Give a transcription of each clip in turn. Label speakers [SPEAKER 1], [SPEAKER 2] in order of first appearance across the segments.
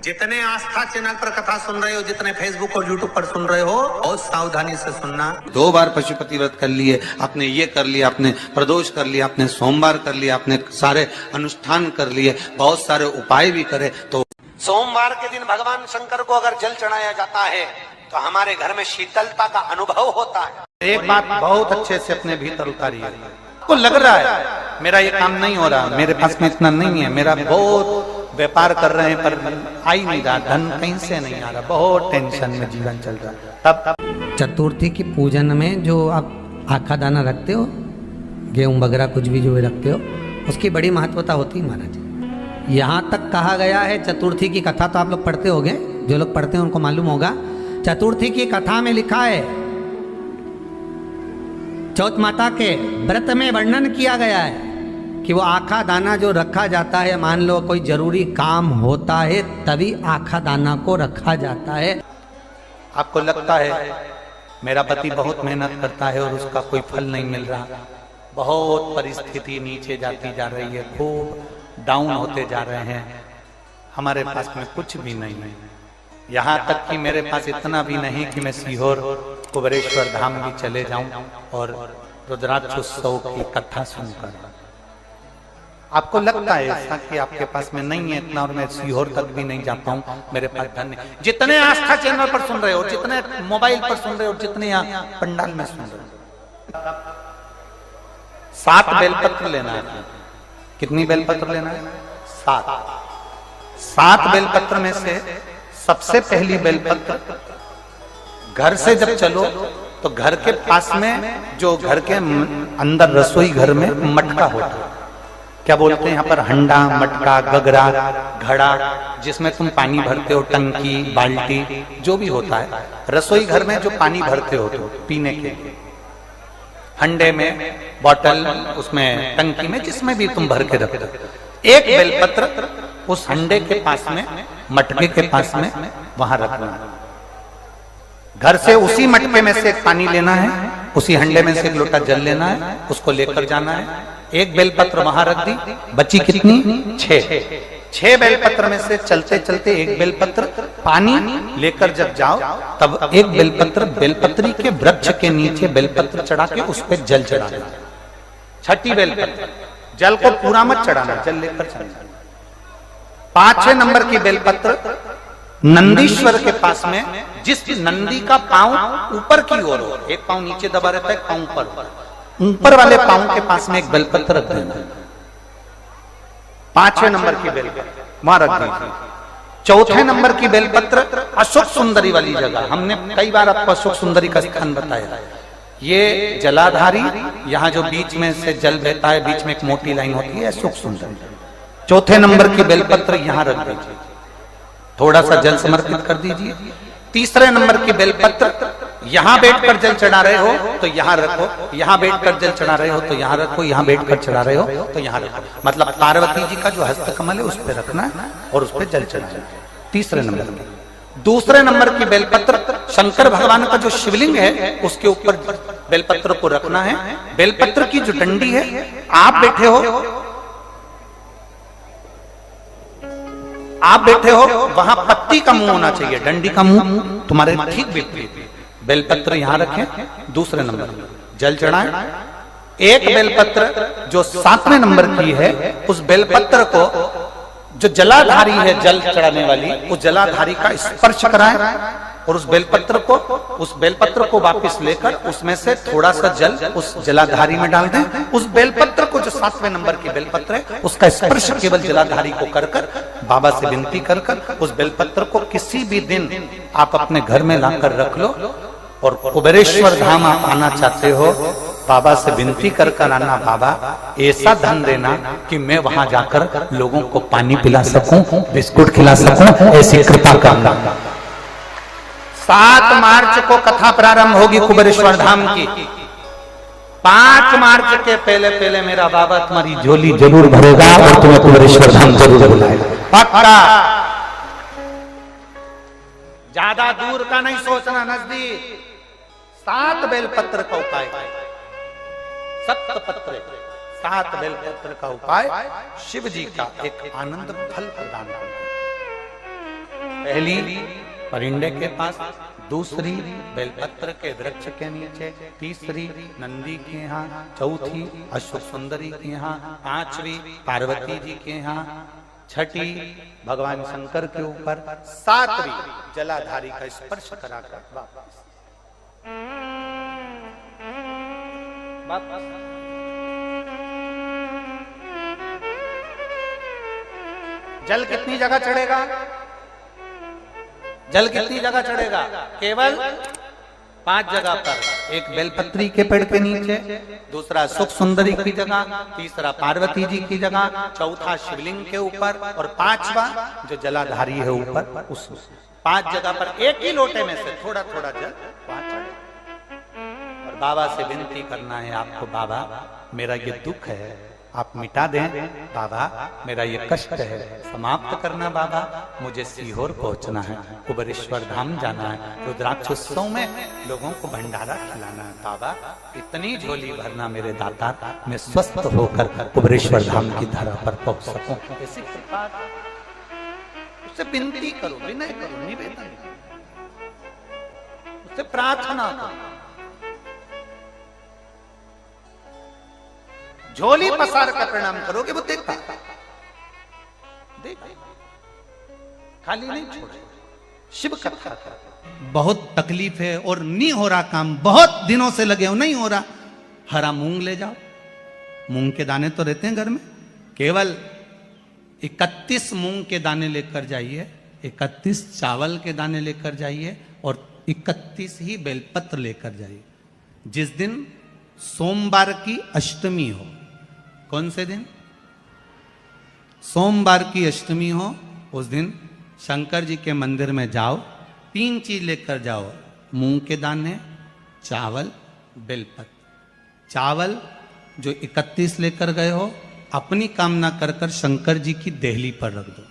[SPEAKER 1] जितने आस्था चैनल पर कथा सुन रहे हो, जितने फेसबुक और यूट्यूब पर सुन रहे हो, बहुत सावधानी से सुनना। 2 बार पशुपति व्रत कर लिए आपने, ये कर लिया आपने, प्रदोष कर लिया आपने, सोमवार कर लिया आपने, सारे अनुष्ठान कर लिए, बहुत सारे उपाय भी करे। तो सोमवार के दिन भगवान शंकर को अगर जल चढ़ाया जाता है तो हमारे घर में शीतलता का अनुभव होता है। एक बात बहुत अच्छे से अपने भीतर उतारिए। को लग रहा है मेरा ये काम नहीं हो रहा, मेरे पास में इतना नहीं है, मेरा बहुत व्यापार कर रहे हैं पर आ ही नहीं रहा, धन कहीं से नहीं आ रहा, बहुत टेंशन में जीवन चल रहा है। तब
[SPEAKER 2] चतुर्थी की पूजन में जो आप आखा दाना रखते हो, गेहूं वगैरह कुछ भी जो रखते हो, उसकी बड़ी महत्वता होती है महाराज। यहाँ तक कहा गया है, चतुर्थी की कथा तो आप लोग पढ़ते होंगे, जो लोग पढ़ते हैं उनको मालूम होगा। चतुर्थी की कथा में लिखा है, चौथ माता के व्रत में वर्णन किया गया है कि वो आखा दाना जो रखा जाता है, मान लो कोई जरूरी काम होता है तभी आखा दाना को रखा जाता है।
[SPEAKER 1] आपको लगता है मेरा पति बहुत मेहनत करता है और उसका कोई फल नहीं मिल रहा, बहुत परिस्थिति नीचे जाती जा रही है, खूब डाउन होते जा रहे हैं, हमारे पास में कुछ भी नहीं है। यहाँ तक कि मेरे पास इतना भी नहीं कि मैं सीहोर कुबेरेश्वर धाम भी चले जाऊं और रुद्राक्षोत्सव की कथा सुनकर। आपको लगता है ऐसा कि आपके पास में नहीं है इतना और मैं सीहोर तक भी नहीं जाता हूं, मेरे पास धन नहीं। जितने आस्था चैनल पर सुन रहे हो, जितने मोबाइल पर सुन रहे हो, जितने यहाँ पंडाल में सुन रहे हो, 7 बेलपत्र लेना है। कितनी बेलपत्र लेना है? 7 बेलपत्र में से सबसे पहली बेलपत्र, घर से जब चलो तो घर के पास में जो घर के अंदर रसोई घर में मटका होता है, क्या बोलते हैं यहाँ पर, हंडा, मटका, गगरा, घड़ा, जिसमें तुम पानी भरते हो, टंकी, बाल्टी, जो भी होता है रसोई घर में जो पानी भरते हो तो पीने के, हंडे में, बॉटल, उसमें टंकी में, जिसमें भी तुम भर के रखते हो, एक बेलपत्र उस हंडे के पास में, मटके के पास में वहां रखना है। घर से उसी मटके में से एक पानी लेना है, उसी हंडे में से एक लोटा जल लेना है, उसको लेकर जाना है। एक बेलपत्र वहां रख दी, बची कितनी? 6 बेलपत्र में से चलते चलते एक बेलपत्र पानी लेकर जब जाओ तब एक बेलपत्र बेलपत्री के वृक्ष के नीचे बेलपत्र चढ़ा के उस पर जल चढ़ा देना। 6ठी बेलपत्र, जल को पूरा मत चढ़ाना, जल लेकर चढ़ाना। 5 नंबर की बेलपत्र नंदीश्वर के पास में, जिस नंदी का पांव ऊपर की ओर हो, एक पांव नीचे दबा रहता है, पांव ऊपर वाले पांव के पास में एक बेलपत्र रख देना। 5वें नंबर की बेलपत्र वहां रख दीजिए। 4थे नंबर की बेलपत्र अशोक सुंदरी वाली जगह, हमने कई बार आपको अशोक सुंदरी का स्थान बताया। ये जलाधारी, यहाँ जो बीच में से जल बहता है, बीच में एक मोटी लाइन होती है, अशोक सुंदरी। 4थे नंबर की बेलपत्र यहाँ रख दीजिए, थोड़ा सा जल समर्पित कर दीजिए। 3रे नंबर की बेलपत्र यहाँ बैठकर जल चढ़ा रहे हो तो यहाँ रखो, यहाँ बैठकर जल चढ़ा रहे हो तो यहाँ रखो, यहाँ बैठकर चढ़ा रहे हो तो यहाँ रखो, मतलब पार्वती जी का जो हस्त कमल है उस पर रखना है और उस पर जल चढ़ाना। 3रे नंबर की। 2रे नंबर की बेलपत्र शंकर भगवान का जो शिवलिंग है उसके ऊपर बेलपत्र को रखना है। बेलपत्र की जो डंडी है, आप बैठे हो वहां पत्ती का मुंह होना चाहिए, डंडी का मुंह तुम्हारे ठीक विपरीत। बेलपत्र यहां रखें। 2रे नंबर जल चढ़ाएं। एक बेलपत्र जो 7वें नंबर की है, उस बेलपत्र को जो जलाधारी है, जल चढ़ाने वाली, उस जलाधारी का स्पर्श कराएं और उस बेलपत्र को वापस लेकर उसमें से थोड़ा सा जल उस जलाधारी में डाल दें। उस बेलपत्र को, जो 7वें नंबर की बेलपत्र है, उसका स्पर्श केवल जलाधारी को कर बाबा से विनती कर उस बेलपत्र को किसी भी दिन आप अपने घर में लाकर रख लो और कुबेरेश्वर धाम आप आना चाहते हो, बाबा से विनती कर आना, बाबा ऐसा धन देना कि मैं वहां जाकर लोगों को पानी पिला सकूं, बिस्कुट खिला सकूं, ऐसी कृपा करना। 7 मार्च को कथा प्रारंभ होगी कुबेरेश्वर धाम की। 5 मार्च के पहले मेरा बाबा तुम्हारी झोली जरूर भरेगा और तुम्हें कुबेरेश्वर धाम जरूर बुलाएगा, पक्का। ज्यादा दूर का नहीं सोचना, नजदीक। 7 बेलपत्र का उपाय, 7 बेलपत्र का उपाय शिव जी का एक आनंद फल प्रदान करना। पहली परिंदे के पास, दूसरी बेलपत्र के वृक्ष के नीचे, तीसरी नंदी के यहाँ, चौथी अशोक सुंदरी के यहाँ, पांचवी पार्वती जी के यहाँ, छठी भगवान शंकर के ऊपर, सातवीं जलाधारी का स्पर्श कराकर वापस। जल कितनी जगह चढ़ेगा? जल कितनी जगह चढ़ेगा? केवल 5 जगह पर। एक बेलपत्री के पेड़ के नीचे, दूसरा सुख सुंदरी की जगह, तीसरा पार्वती जी की जगह, चौथा शिवलिंग के ऊपर और पांचवा जो जलाधारी है ऊपर, उस 5 जगह पर एक ही लोटे में से थोड़ा थोड़ा जल वहां चढ़े। और बाबा से विनती करना है आपको, बाबा मेरा ये दुख है आप मिटा दें, बाबा मेरा ये कष्ट है समाप्त करना, बाबा मुझे सीहोर पहुंचना है, कुबेरेश्वर धाम जाना है, रुद्राक्ष उत्सव में लोगों को भंडारा खिलाना है, बाबा इतनी झोली भरना मेरे दाता, मैं स्वस्थ होकर कुबेरेश्वर धाम की धरा पर पहुंच सकूं। ऐसी कृपा उससे विनती करो, विनय करो, निवेदन उससे प्रार्थना करो। झोली पसार कर प्रणाम करोगे वो देखता, खाली नहीं छोड़े। शिव कथा कर बहुत तकलीफ है और नहीं हो रहा काम, बहुत दिनों से लगे हो नहीं हो रहा, हरा मूंग ले जाओ। मूंग के दाने तो रहते हैं घर में, केवल 31 मूंग के दाने लेकर जाइए, 31 चावल के दाने लेकर जाइए और 31 ही बेलपत्र लेकर जाइए। जिस दिन सोमवार की अष्टमी हो, कौन से दिन? सोमवार की अष्टमी हो, उस दिन शंकर जी के मंदिर में जाओ, 3 चीज लेकर जाओ, मूंग के दाने, चावल, बेलपत्र। चावल जो 31 लेकर गए हो, अपनी कामना कर कर शंकर जी की देहली पर रख दो,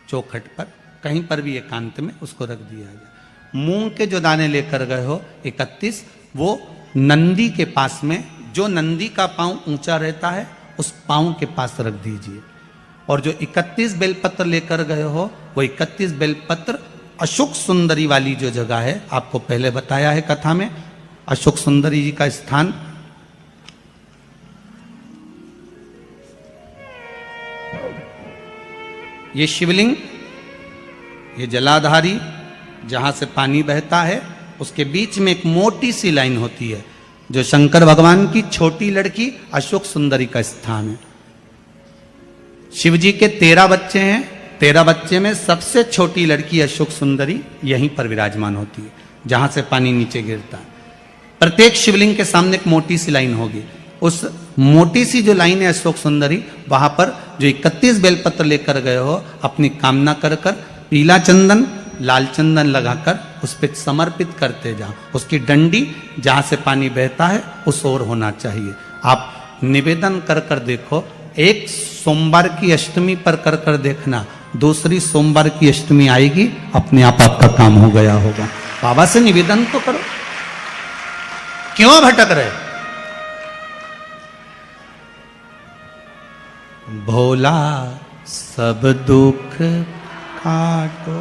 [SPEAKER 1] चौखट पर कहीं पर भी एकांत में उसको रख दिया जाए। मूंग के जो दाने लेकर गए हो 31, वो नंदी के पास में, जो नंदी का पांव ऊंचा रहता है उस पांव के पास रख दीजिए। और जो 31 बेलपत्र लेकर गए हो, वो 31 बेलपत्र अशोक सुंदरी वाली जो जगह है, आपको पहले बताया है कथा में, अशोक सुंदरी जी का स्थान ये शिवलिंग, ये जलाधारी जहां से पानी बहता है, उसके बीच में एक मोटी सी लाइन होती है जो शंकर भगवान की छोटी लड़की अशोक सुंदरी का स्थान है। शिव जी के 13 बच्चे हैं, 13 बच्चे में सबसे छोटी लड़की अशोक सुंदरी यहीं पर विराजमान होती है जहां से पानी नीचे गिरता है। प्रत्येक शिवलिंग के सामने एक मोटी सी लाइन होगी, उस मोटी सी जो लाइन है अशोक सुंदरी, वहां पर जो 31 बेलपत्र लेकर गए हो, अपनी कामना कर कर पीला चंदन लाल चंदन लगाकर उस पर समर्पित करते जाओ। उसकी डंडी जहां से पानी बहता है उस ओर होना चाहिए। आप निवेदन कर कर देखो, एक सोमवार की अष्टमी पर कर कर देखना, दूसरी सोमवार की अष्टमी आएगी, अपने आप आपका काम हो गया होगा। बाबा से निवेदन तो करो, क्यों भटक रहे? भोला सब दुख काटो।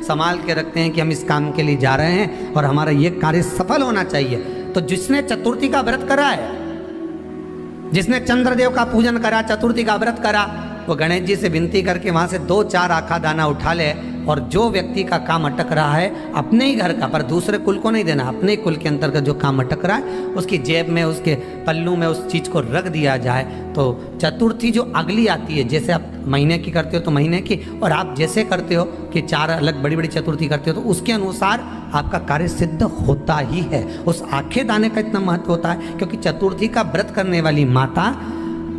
[SPEAKER 2] संभाल के रखते हैं कि हम इस काम के लिए जा रहे हैं और हमारा ये कार्य सफल होना चाहिए। तो जिसने चतुर्थी का व्रत करा है, जिसने चंद्रदेव का पूजन करा, चतुर्थी का व्रत करा, वो गणेश जी से विनती करके वहां से 2-4 आखा दाना उठा ले। और जो व्यक्ति का काम अटक रहा है अपने ही घर का, पर दूसरे कुल को नहीं देना, अपने ही कुल के अंतर्गत जो काम अटक रहा है उसकी जेब में, उसके पल्लू में उस चीज़ को रख दिया जाए। तो चतुर्थी जो अगली आती है, जैसे आप महीने की करते हो तो महीने की, और आप जैसे करते हो कि 4 अलग बड़ी बड़ी चतुर्थी करते हो तो उसके अनुसार आपका कार्य सिद्ध होता ही है। उस आखे दाने का इतना महत्व होता है क्योंकि चतुर्थी का व्रत करने वाली माता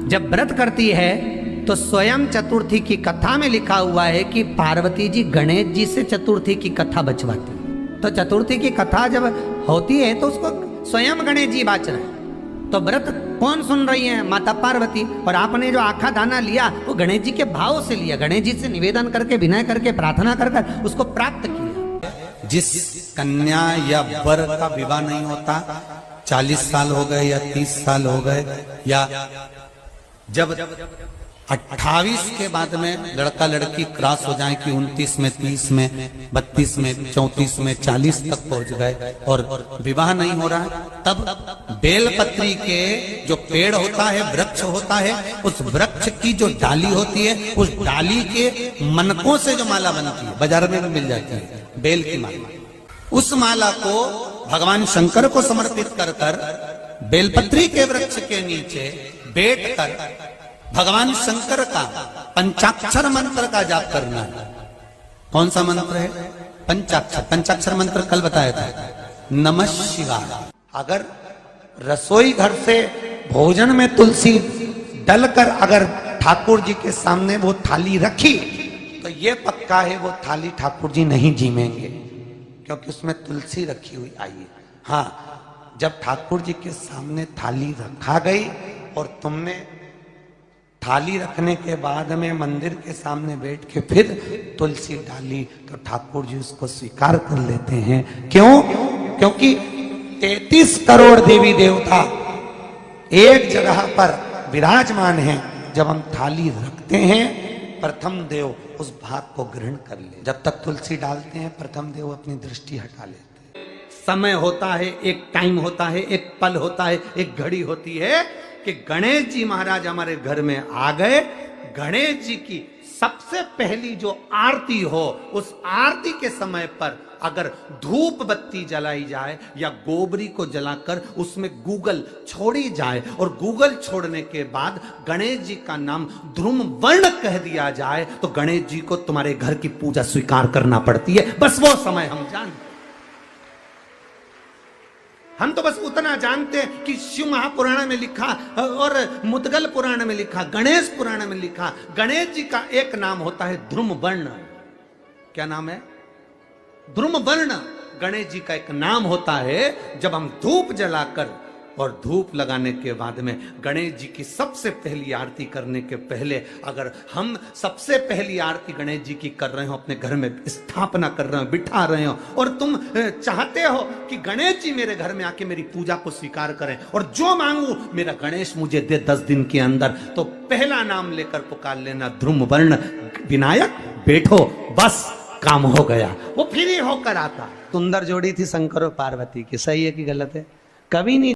[SPEAKER 2] जब व्रत करती है तो स्वयं चतुर्थी की कथा में लिखा हुआ है कि पार्वती जी गणेश जी से चतुर्थी की कथा बचवाती। तो चतुर्थी की कथा जब होती है तो उसको स्वयं गणेश जी बाच रहे हैं। तो व्रत कौन सुन रही है? माता पार्वती। और आपने जो आखा दाना लिया वो गणेश जी के भाव से लिया, गणेश जी से निवेदन करके, विनय करके, प्रार्थना कर कर उसको प्राप्त किया।
[SPEAKER 1] जिस कन्या या वर का विवाह नहीं होता, 40 साल हो गए या 30 साल हो गए, या जब 28 के बाद में लड़का लड़की क्रॉस हो जाए कि 29 में, 30 में, 32 में, 34 में, 40 तक पहुंच गए और विवाह नहीं हो रहा है, तब बेलपत्री के जो पेड़ होता है, वृक्ष होता है, उस वृक्ष की जो डाली होती है, उस डाली के मनकों से जो माला बनती है, बाजार में भी मिल जाती है बेल की माला, उस माला को भगवान शंकर को समर्पित कर कर बेलपत्री के वृक्ष के नीचे बैठकर भगवान शंकर का पंचाक्षर मंत्र का जाप करना है। कौन सा मंत्र है? पंचाक्षर। पंचाक्षर मंत्र कल बताया था, नमः शिवाय। अगर रसोई घर से भोजन में तुलसी डलकर अगर ठाकुर जी के सामने वो थाली रखी तो ये पक्का है वो थाली ठाकुर जी नहीं जीमेंगे, क्योंकि उसमें तुलसी रखी हुई आई है। हाँ, जब ठाकुर जी के सामने थाली रखा गई और तुमने थाली रखने के बाद में मंदिर के सामने बैठ के फिर तुलसी डाली तो ठाकुर जी उसको स्वीकार कर लेते हैं। क्यों? क्योंकि 33 करोड़ देवी देवता एक जगह पर विराजमान हैं। जब हम थाली रखते हैं, प्रथम देव उस भाग को ग्रहण कर ले। जब तक तुलसी डालते हैं, प्रथम देव अपनी दृष्टि हटा लेते हैं। समय होता है, एक टाइम होता है, एक पल होता है, एक घड़ी होती है कि गणेश जी महाराज हमारे घर में आ गए। गणेश जी की सबसे पहली जो आरती हो, उस आरती के समय पर अगर धूप बत्ती जलाई जाए या गोबरी को जलाकर उसमें गूगल छोड़ी जाए और गूगल छोड़ने के बाद गणेश जी का नाम ध्रुम वर्ण कह दिया जाए तो गणेश जी को तुम्हारे घर की पूजा स्वीकार करना पड़ती है। बस वो समय हम जानते, हम तो बस उतना जानते हैं कि शिव महापुराण में लिखा और मुद्गल पुराण में लिखा, गणेश पुराण में लिखा, गणेश जी का एक नाम होता है ध्रुम वर्ण। क्या नाम है? ध्रुम वर्ण गणेश जी का एक नाम होता है। जब हम धूप जलाकर और धूप लगाने के बाद में गणेश जी की सबसे पहली आरती करने के पहले अगर हम सबसे पहली आरती गणेश जी की कर रहे हो, अपने घर में स्थापना कर रहे हो, बिठा रहे हो और तुम चाहते हो कि गणेश जी मेरे घर में आके मेरी पूजा को स्वीकार करें और जो मांगू मेरा गणेश मुझे दे 10 दिन के अंदर, तो पहला नाम लेकर पुकार लेना ध्रुम वर्ण विनायक, बैठो, बस काम हो गया। वो फिर ही होकर आता। सुंदर जोड़ी थी शंकर और पार्वती की, सही है कि गलत है? कभी नहीं